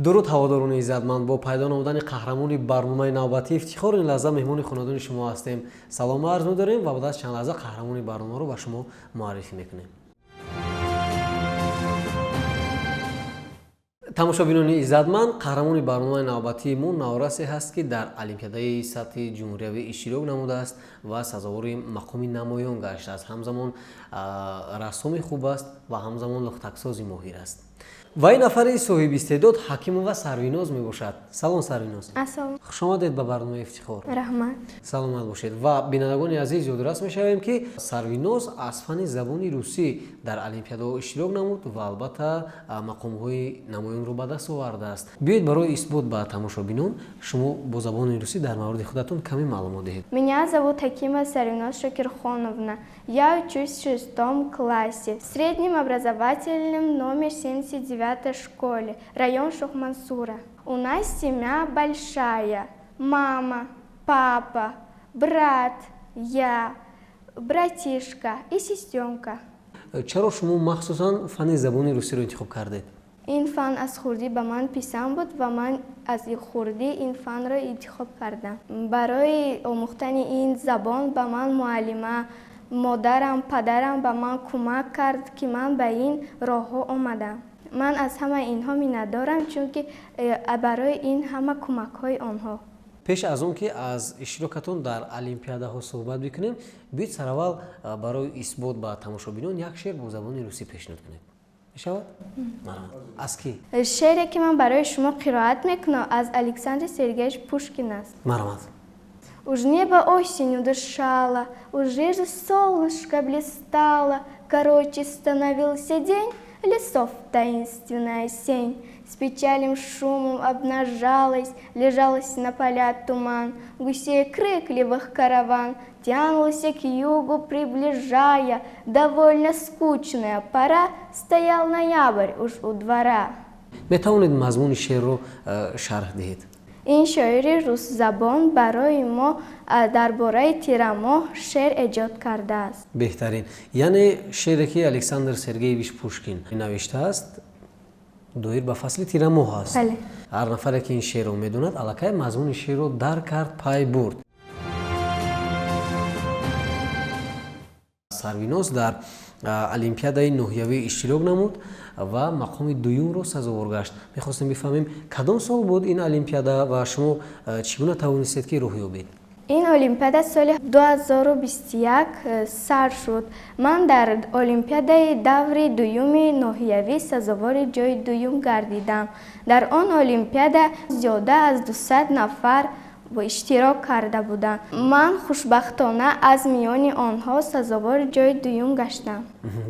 дуруд ҳаводорони иззатманд, бо пайдо намудани қаҳрамони барномаи навбатии ифтихор ин лаҳза меҳмони хонадони шумо ҳастем. Салом арз медорем ва баъд аз чанд лаҳза қаҳрамони барномаро ба шумо муаррифӣ мекунем. тамошобинони иззатманд, қаҳрамони барномаи навбатии мо наврасе ҳаст, ки дар олимпиадаи сатҳи ҷумҳуриявӣ иштирок намудааст ва сазовори мақоми намоён гаштааст. Ҳамзамон рассоми хуб аст ва ҳамзамон лухтаксози моҳир аст. Вай нафари соҳибистеъдод Ҳакимова Сарвиноз мебошад. Салом Сарвиноз. Ассалом. Хушомадед ба барномаи ифтихор. Раҳмат. Саломат бошед. Ва бинандагони азиз ёдорас мешавем, ки Сарвиноз аз фани забони русӣ дар олимпиадаҳо иштирок намуд ва албатта мақомҳои намоёнро ба даст овардааст. Биёед барои исбот ба тамошобинон шумо бо забони русӣ дар мавриди худатон каме маълумот диҳед. Меня зовут Хакимова Сарвиноз Шакирхоновна. Я учусь в 6 классе в среднем образовательном номер 79 школе, район Шохмансура. У нас семья большая. Мама, папа, брат, я, братишка и сестренка. чаро шумо махсусан фани забони русиро интихоб кардед? Ин фан аз хурдӣ ба ман писанд буд ва ман аз хурдӣ ин фанро интихоб кардам. Барои омӯхтани ин забон ба ман муаллима, модарам, падарам ба ман кӯмак кард, ки ман ба ин роҳҳо омадам. Ман аз ҳама инҳо миннатдорам, чунки барои ин ҳама кӯмакҳои онҳо. пеш аз он ки аз иштирокатон дар олимпиадаҳо суҳбат бикунем, биёед сараввал барои исбот ба тамошобинон як шеър бо забони русӣ пешниҳод кунед. мешавад? аз ки? шеъре ки ман барои шумо қироат мекунам аз Александр Сергеевич Пушкин аст. марҳамат. Уж небо осенью дышало, уже же солнышко блистало, короче становился день, лесов таинственная сень. С печальным шумом обнажалась, лежалась на поля туман, гусей крикливых караван тянулся к югу, приближая, довольно скучная пора, стоял ноябрь уж у двора. метавонед мазмуни шеърро шарҳ диҳед? ин шоири русзабон барои мо дар бораи тирамоҳ шеър эҷод кардааст. беҳтарин. яъне шеъре ки Александр Сергеевич Пушкин навиштааст доир ба фасли тирамоҳ аст. бале. ҳар нафаре ки ин шеърро медонад аллакай мазмуни шеърро дарк кард, пай бурд. Сарвиноз дар олимпиадаи ноҳиявӣ иштирок намуд ва мақоми дуюмро сазовор гашт. мехостем бифаҳмем кадом сол буд ин олимпиада ва шумо чӣ гуна тавонистед ки роҳ ёбед? ин олимпиада соли 2021 сар шуд. ман дар олимпиадаи даври дуюми ноҳиявӣ сазовори ҷои дуюм гардидам. дар он олимпиада зиёда аз 200 нафар иштирок карда буданд. ман хушбахтона аз миёни онҳо сазовори ҷои дуюм гаштам.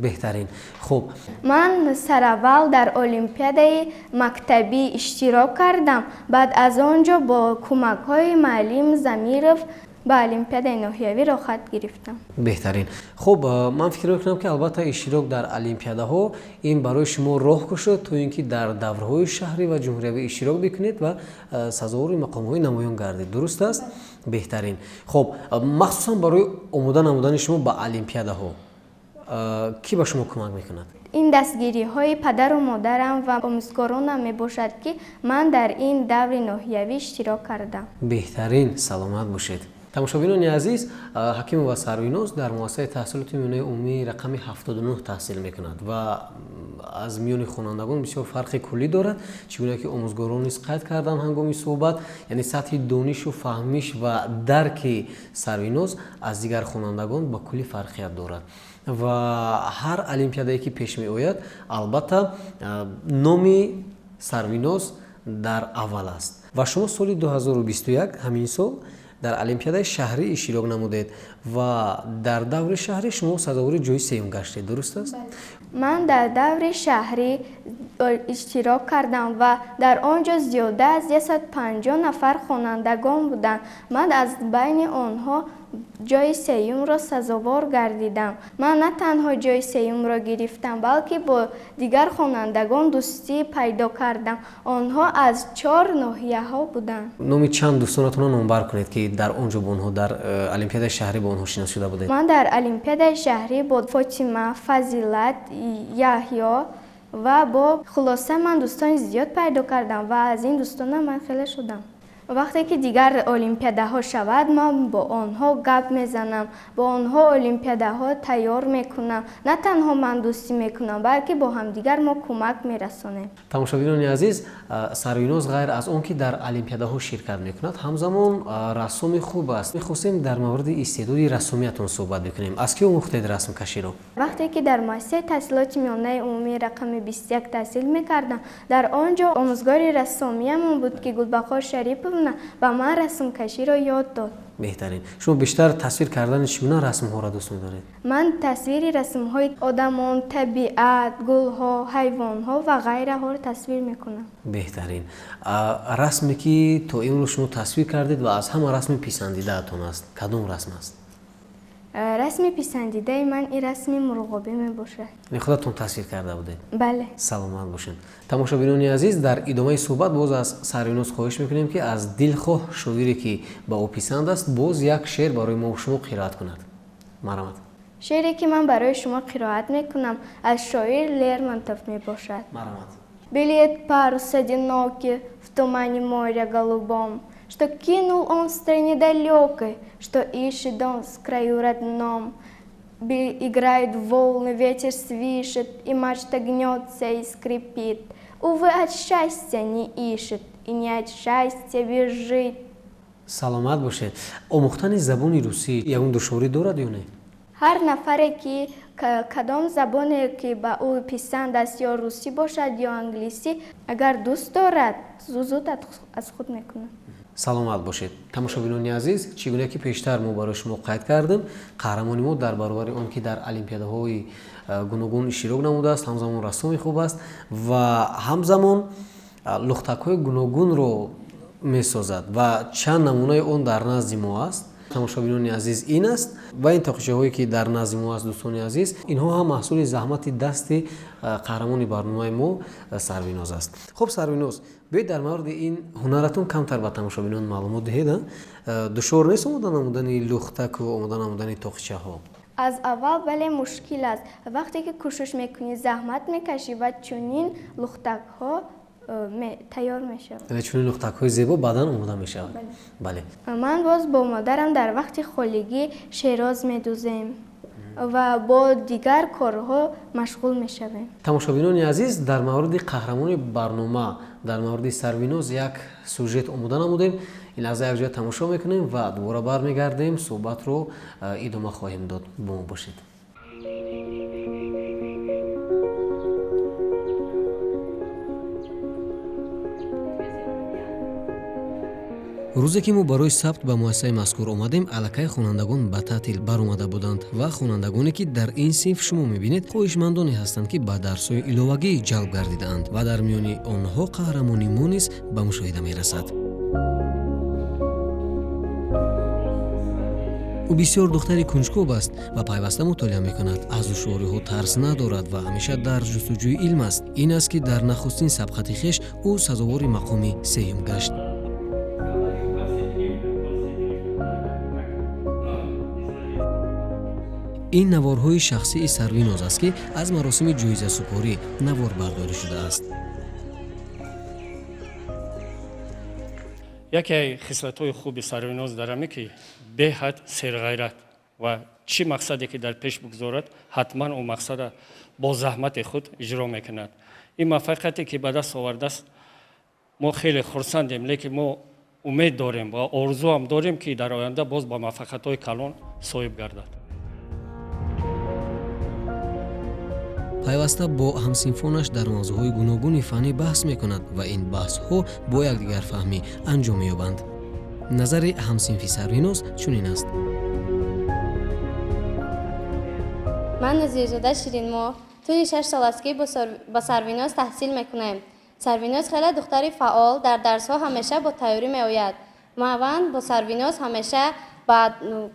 беҳтарин. хуб, ман сараввал дар олимпиадаи мактабӣ иштирок кардам. баъд аз он ҷо бо кӯмакҳои маълим Замиров ба олимпиадаи ноҳиявӣ рохат гирифтам. беҳтарин. хуб, ман фикр мекунам ки албатта иштирок дар олимпиадаҳо ин барои шумо роҳ кушод то ин ки дар давраҳои шаҳрӣ ва ҷумҳуриявӣ иштирок бикунед ва сазовори мақомҳои намоён гардед. дуруст аст? беҳтарин. хуб, махсусан барои омода намудани шумо ба олимпиадаҳо кӣ ба шумо кӯмак мекунад? ин дастгириҳои падару модарам ва омӯзгоронам мебошад, ки ман дар ин даври ноҳиявӣ иштирок кардам. беҳтарин. саломат бошед. тамошобинони азиз, Ҳакимова Сарвиноз дар муассисаи таҳсилоти миёнаи умумии рақами 79 таҳсил мекунад ва аз миёни хонандагон бисёр фарқи куллӣ дорад. чӣ гуна ки омӯзгорон низ қайд карданд ҳангоми суҳбат, яъне сатҳи донишу фаҳмиш ва дарки Сарвиноз аз дигар хонандагон ба куллӣ фарқият дорад ва ҳар олимпиадае ки пеш меояд албатта номи Сарвиноз дар аввал аст. ва шумо соли 2021 ҳамин сол дар олимпиадаи шаҳрӣ иштирок намудед ва дар даври шаҳрӣ шумо сазовори ҷои сеюм гаштед. дуруст аст? ман дар даври шаҳрӣ иштирок кардам ва дар он ҷо зиёда аз 150 нафар хонандагон буданд. ман аз байни онҳо ҷои сеюмро сазовор гардидам. ман на танҳо ҷои сеюмро гирифтам, балки бо дигар хонандагон дӯстӣ пайдо кардам. онҳо аз 4 ноҳияҳо буданд. номи чанд дӯстонатонро номбар кунед ки дар он ҷо бо онҳо дар олимпиадаи шаҳрӣ бо онҳо шинос шуда будед? ман дар олимпиадаи шаҳрӣ бо Фотима, Фазилат, Яҳьё, و با خلاصه من دوستان زیاد پیدا کردم و از این دوستان من خیلی شدم. وقتی که دیگر المپیادها شود من با آنها گپ میزنم، با آنها المپیادها تیار میکنم. نه تنها من دوستی میکنم بلکه با هم دیگر ما کمک میرسانیم. тамошобинони азиз, Сарвиноз ғайр аз он ки дар олимпиадаҳо ширкат мекунад, ҳамзамон рассоми хуб аст. мехостем дар мавриди истеъдоди рассомиятон суҳбат бикунем. аз ки омӯхтед расмкаширо? وقتی که در مؤسسه تحصیلات میانه عمومی رقم 21 تحصیل میکردم، در آنجا آموزگار رسامیمون بود که گلبخار شریفovna با من رسم کشی را یاد داد. بهترین. شما بیشتر تصویر کردن چگونه رسم‌ها را دوست می‌دارید؟ من تصویر رسم‌های آدمان، طبیعت، گل‌ها، حیوان‌ها و غیره ها را تصویر میکنم. بهترین. رسمی که تا امروز شما تصویر کردید و از همه رسم پسندیده‌تان است، کدام رسم است؟ رسم پسندیده من این رسم مراقبه می باشد. خودتون تصویر کرده بودید؟ بله. سلامت باشین. تماشاچیان عزیز، در ادامه صحبت باز از سرینوز خواهش میکنیم که از دلخواه شاعری که با او پسند است باز یک شعر برای ما و شما قرائت کند. مرحمت. شعری که من برای شما قرائت میکنم از شاعر Лермонтов می бошад. مرحمت. Белеет парус одинокий в тумане моря голубом, что кинул он в стране далекой, что ищет он в краю родном. Играют волны, ветер свищет, и мачта гнется и скрипит. Увы, от счастья не ищет, и не от счастья бежит. سلامت باشید. آموختن زبان روسی یگون دشواری دارد یا نه؟ هر نفری که کدام زبانی که با او پسند است یا روسی باشد یا انگلیسی اگر دوست دارد زود از خود میکنه. سلامت باشید. تماشاچیان عزیز، چگونه که پیشتر ما برای شما قید کردیم، قهرمانی ما در برابر آن که در المپیادهای گوناگون اشتراک نموده است، همزمان رسومی خوب است و همزمان لختک‌های گوناگون رو می‌سازد و چند نمونه آن در نزد ما است. تماشاچیان عزیز این است و این تاقچه‌هایی که در نزد ما است دوستان عزیز، اینها هم محصول زحمت دست قهرمان برنامه ما سرویناز است. خب سرویناز، بیاید در مورد این هنرتون کمتر به تماشاچیان معلومات دهید. دشوار نیست آمدن لختک و آمدن تاقچه‌ها؟ از اول ولی مشکل است. وقتی که کوشش میکنی زحمت میکشی و چنین لختک‌ها تیار میشه. یعنی چون لختک‌های زیبا بعداً آماده میشه. بله. من باز با مادرم در وقت خالگی شیراز میدوزیم و با دیگر کارها مشغول میشویم. تماشاچیان عزیز، در مورد قهرمان برنامه در مورد سرویناز یک سوژه آماده نمودیم. این لحظه یک جای تماشا میکنیم و دوباره برمیگردیم صحبت رو ادامه خواهیم داد. با ما باشید. рӯзе ки мо барои сабт ба муассисаи мазкур омадем, аллакай хонандагон ба таътил баромада буданд ва хонандагоне ки дар ин синф шумо мебинед хоҳишмандоне ҳастанд ки ба дарсҳои иловагӣ ҷалб гардидаанд ва дар миёни онҳо қаҳрамони мо низ ба мушоҳида мерасад. ӯ бисёр духтари кунҷкоб аст ва пайваста мутолиа мекунад. аз душвориҳо тарс надорад ва ҳамеша дар ҷустуҷӯи илм аст. ин аст ки дар нахустин сабқати хеш ӯ сазовори мақоми сеюм гашт. ин наворҳои шахсии Сарвиноз аст ки аз маросими ҷоизасупорӣ навор бардорӣ шудааст. яке хислатҳои хуби Сарвиноз дар аме ки беҳад серғайрат ва чӣ мақсаде ки дар пеш бугзорад ҳатман он мақсада бо заҳмати худ иҷро мекунад. ин муваффақияте ки ба даст овардааст мо хеле хурсандем, лекин мо умед дорем ва орзуам дорем ки дар оянда боз ба муваффақиятҳои калон соҳиб гардад. пайваста бо ҳамсинфонаш дар мавзӯъҳои гуногуни фаннӣ баҳс мекунад ва ин баҳсҳо бо якдигарфаҳмӣ анҷом меёбанд. назари ҳамсинфи Сарвиноз чунин аст. ман назирзода ширинмо тӯи 6 сол аст ки ба Сарвиноз таҳсил мекунем. Сарвиноз хеле духтари фаъол, дар дарсҳо ҳамеша бо тайёрӣ меояд. ман бо Сарвиноз ҳамеша ба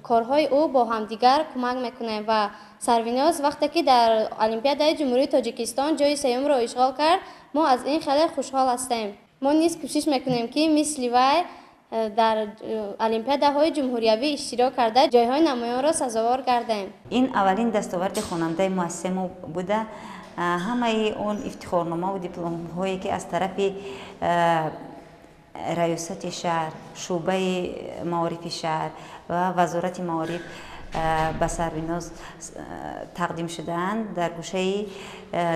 корҳои ӯ бо ҳамдигар кӯмак мекунем ва Сарвиноз вақте ки дар Олимпиадаи Ҷумҳурии Тоҷикистон ҷои сеюмро ишғол кард, мо аз ин хеле хушҳол ҳастем. мо низ кӯшиш мекунем ки мисли вай дар Олимпиадаҳои ҷумҳуриявӣ иштирок карда ҷойҳои намоёнро сазовор гардем. ин аввалин дастоварди хонандаи муассисаи мо буда همه اون افتخارنامه و دیپلم هایی که از طرف ریاست شهر، شعبه معارف شهر و وزارت معارف به سرویناز تقدیم شدند، در گوشه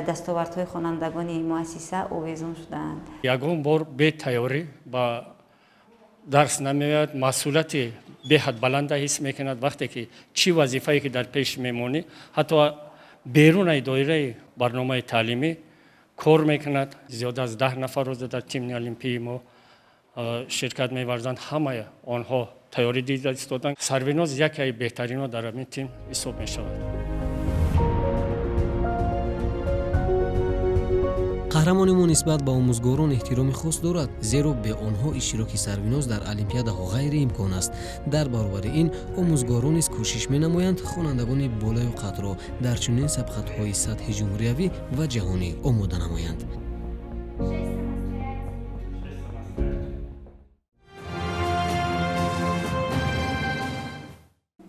دستاوردهای خوانندگان مؤسسه اویزون شدند. یگان بار به تیاری با درس نمیاد، مسئولیت به حد بلند حس میکند. وقتی که چی وظیفه‌ای که در پیش میمونه، حتی بیرون دایره برنامه تعلیمی کار میکند. زیاده از 10 نفر روز در تیم المپی ما شرکت می‌ورزند. همه آنها تیاری دیده ایستادند. سرویناز یکی از بهترین در این تیم حساب می‌شود. қаҳрамони нисбат ба омӯзгорон эҳтироми хос дорад, зеро бе онҳо иштироки Сарвиноз дар олимпиадаҳо ғайриимкон аст. дар баробари ин омӯзгорон низ кӯшиш менамоянд хонандагони болаю қадрро дар чунин сабқатҳои сатҳи ҷумҳуриявӣ ва ҷаҳонӣ омода намоянд.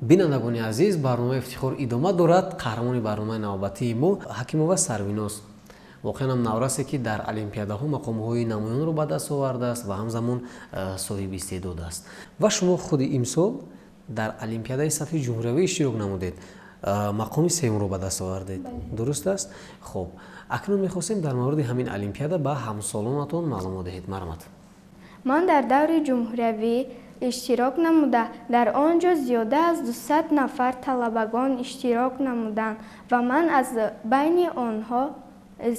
бинандагони азиз, барномаи ифтихор идома дорад. қаҳрамони барномаи навбатии мо Ҳакимова Сарвиноз воқеан ҳам наврасе ки дар олимпиадаҳо мақомҳои намоёнро ба даст овардааст ва ҳамзамон соҳиби истеъдод аст. ва шумо худи имсол дар олимпиадаи сатҳи ҷумҳуриявӣ иштирок намудед, мақоми сеюмро ба даст овардед. Дуруст аст? Хуб, акнун мехостем дар мавриди ҳамин олимпиада ба ҳамсолонатон маълумот диҳед. Марҳамат. ман дар даври ҷумҳуриявӣ иштирок намуда, дар он ҷо зиёда аз 200 нафар талабагон иштирок намуданд ва ман аз байни онҳо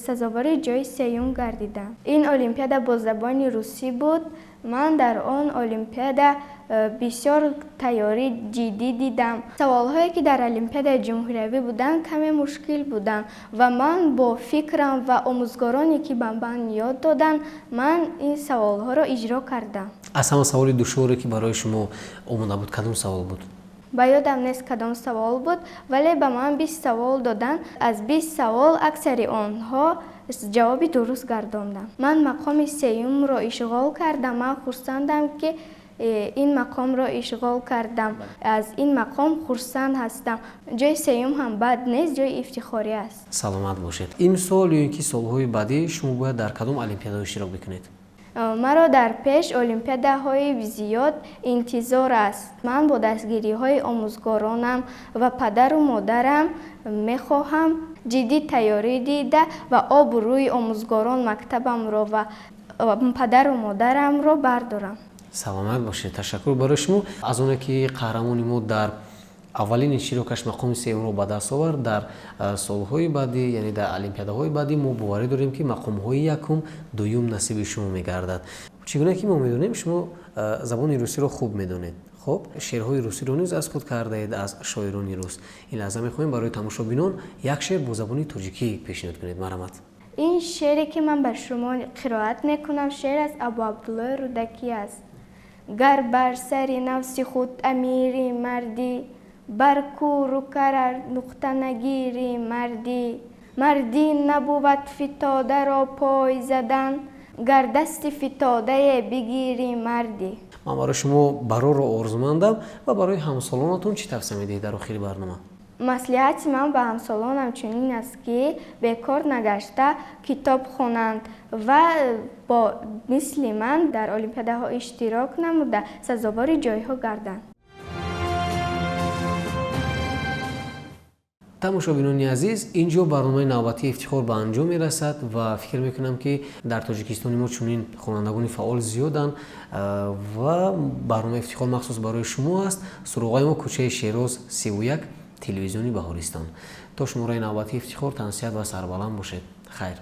сазовари ҷои сеюм гардидам. Ин олимпиада бо забони русӣ буд. ман дар он олимпиада бисёр тайёрӣ ҷиддӣ дидам. саволҳое ки дар олимпиадаи ҷумҳуриявӣ буданд каме мушкил буданд ва ман бо фикрам ва омӯзгороне ки ба ман ёд доданд, ман ин саволҳоро иҷро кардам. аз ҳама саволи душворе ки барои шумо омода буд, кадом савол буд? ба ёдам нест кадом савол буд, вале ба ман 20 савол доданд. аз 20 савол аксари онҳо ҷавоби дуруст гардондам. ман мақоми сеюмро ишғол кардам. ман хурсандам ки ин мақомро ишғол кардам. аз ин мақом хурсанд ҳастам. ҷои сеюм ҳам бад нест, ҷои ифтихорӣ аст. саломат бошед. имсол ё ин ки солҳои баъдӣ шумо бояд дар кадом олимпиада иштирок бикунед? маро дар пеш олимпиадаҳои зиёд интизор аст. ман бо дастгириҳои омӯзгоронам ва падару модарам мехоҳам ҷиддӣ тайёрӣ дида ва обу рӯи омӯзгорон, мактабамро ва падару модарамро бардорам. саломат бошед. ташаккур барои шумо. аз оне ки қаҳрамони мо дар аввалин иштирокаш мақоми сеюмро ба даст овард, дар солҳои баъдӣ, яъне дар олимпиадаҳои баъдӣ мо боварӣ дорем ки мақомҳои якум, дуюм насиби шумо мегардад. чӣ гуна ки мо медонем, шумо забони русиро хуб медонед. хуб, шеърҳои русиро низ аз худ кардаед, аз шоирони рус. ин лаҳза мехоҳем барои тамошобинон як шеър бо забони тоҷикӣ пешниҳод кунед. Марҳамат. ин шеъре ки ман бар шумо қироат мекунам, шеър аз Абу Абдуллои Рудакӣ аст. гар бар сари нафси худ амири мардӣ, бар кӯру карар нуқта нагири мардӣ. мардӣ набуд фитодаро пой задан, гар дасти фитодае бигири мардӣ. ман барои шумо барорро орзумандам ва барои ҳамсолонатон чӣ тавсия медиҳед дар охири барнома? маслиҳати ман ба ҳамсолонам чунин аст ки бекор нагашта китоб хонанд ва бо мисли ман дар олимпиадаҳо иштирок намуда сазовари ҷойҳо гарданд. тамошобинони азиз, ин ҷо барномаи навбатии ифтихор ба анҷом мерасад ва фикр мекунам ки дар тоҷикистони мо чунин хонандагони фаъол зиёданд ва барномаи ифтихор махсус барои шумо аст. суруғои мо кӯчаи Шероз 31, телевизиони Баҳористон. то шумораи навбатии ифтихор тансият ва сарбаланд бошед. хайр.